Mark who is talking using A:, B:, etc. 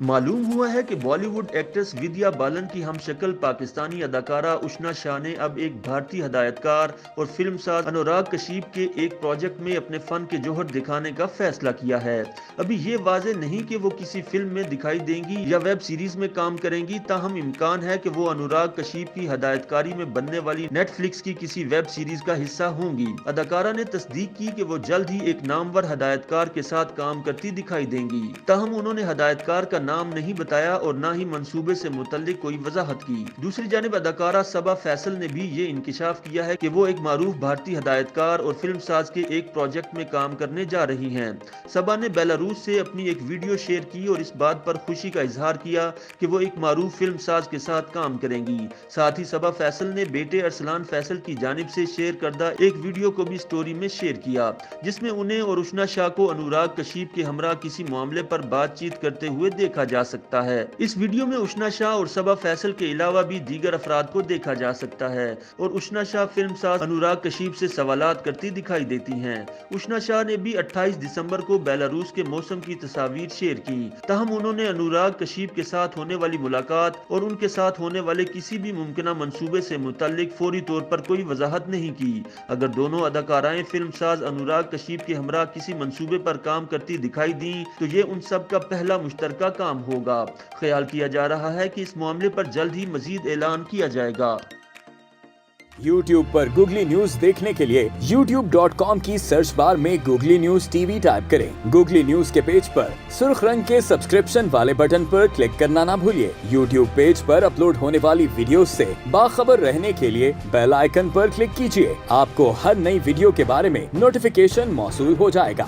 A: معلوم ہوا ہے کہ بالی ووڈ ایکٹریس ودیا بالن کی ہم شکل پاکستانی اداکارہ اشنا شاہ نے اب ایک بھارتی ہدایتکار اور فلم ساز انوراگ کشیپ کے ایک پروجیکٹ میں اپنے فن کے جوہر دکھانے کا فیصلہ کیا ہے۔ ابھی یہ واضح نہیں کہ وہ کسی فلم میں دکھائی دیں گی یا ویب سیریز میں کام کریں گی، تاہم امکان ہے کہ وہ انوراگ کشیپ کی ہدایتکاری میں بننے والی نیٹ فلکس کی کسی ویب سیریز کا حصہ ہوں گی۔ اداکارہ نے تصدیق کی کہ وہ جلد ہی ایک نامور ہدایتکار کے ساتھ کام کرتی دکھائی دیں گی، تاہم انہوں نے ہدایتکار کا نام نہیں بتایا اور نہ ہی منصوبے سے متعلق کوئی وضاحت کی۔ دوسری جانب اداکارہ صبا فیصل نے بھی یہ انکشاف کیا ہے کہ وہ ایک معروف بھارتی ہدایتکار اور فلم ساز کے ایک پروجیکٹ میں کام کرنے جا رہی ہیں۔ صبا نے بیلاروس سے اپنی ایک ویڈیو شیئر کی اور اس بات پر خوشی کا اظہار کیا کہ وہ ایک معروف فلم ساز کے ساتھ کام کریں گی۔ ساتھ ہی صبا فیصل نے بیٹے ارسلان فیصل کی جانب سے شیئر کردہ ایک ویڈیو کو بھی سٹوری میں شیئر کیا، جس میں انہیں اور اشنا شاہ کو انوراگ کشیپ کے ہمراہ کسی معاملے پر بات چیت کرتے ہوئے دیکھا جا سکتا ہے۔ اس ویڈیو میں اشنا شاہ اور صبا فیصل کے علاوہ بھی دیگر افراد کو دیکھا جا سکتا ہے اور اشنا شاہ فلم ساز انوراگ کشیپ سے سوالات کرتی دکھائی دیتی ہیں۔ اشنا شاہ نے بھی 28 دسمبر کو بیلاروس کے موسم کی تصاویر شیئر کی، تاہم انہوں نے انوراگ کشیپ کے ساتھ ہونے والی ملاقات اور ان کے ساتھ ہونے والے کسی بھی ممکنہ منصوبے سے متعلق فوری طور پر کوئی وضاحت نہیں کی۔ اگر دونوں اداکارائیں فلم ساز انوراگ کشیپ کے ہمراہ کسی منصوبے پر کام کرتی دکھائی دیں تو یہ ان سب کا پہلا مشترکہ کام ہوگا۔ خیال کیا جا رہا ہے کہ اس معاملے پر جلد ہی مزید اعلان کیا جائے گا۔
B: YouTube پر گوگلی نیوز دیکھنے کے لیے youtube.com کی سرچ بار میں googly news T V type کریں۔ گوگلی نیوز کے پیج پر سرخ رنگ کے سبسکرپشن والے بٹن پر کلک کرنا نہ بھولیے۔ YouTube پیج پر اپلوڈ ہونے والی ویڈیوز سے باخبر رہنے کے لیے بیل آئیکن پر کلک کیجیے۔ آپ کو ہر نئی ویڈیو کے بارے میں نوٹیفیکیشن موصول ہو جائے گا۔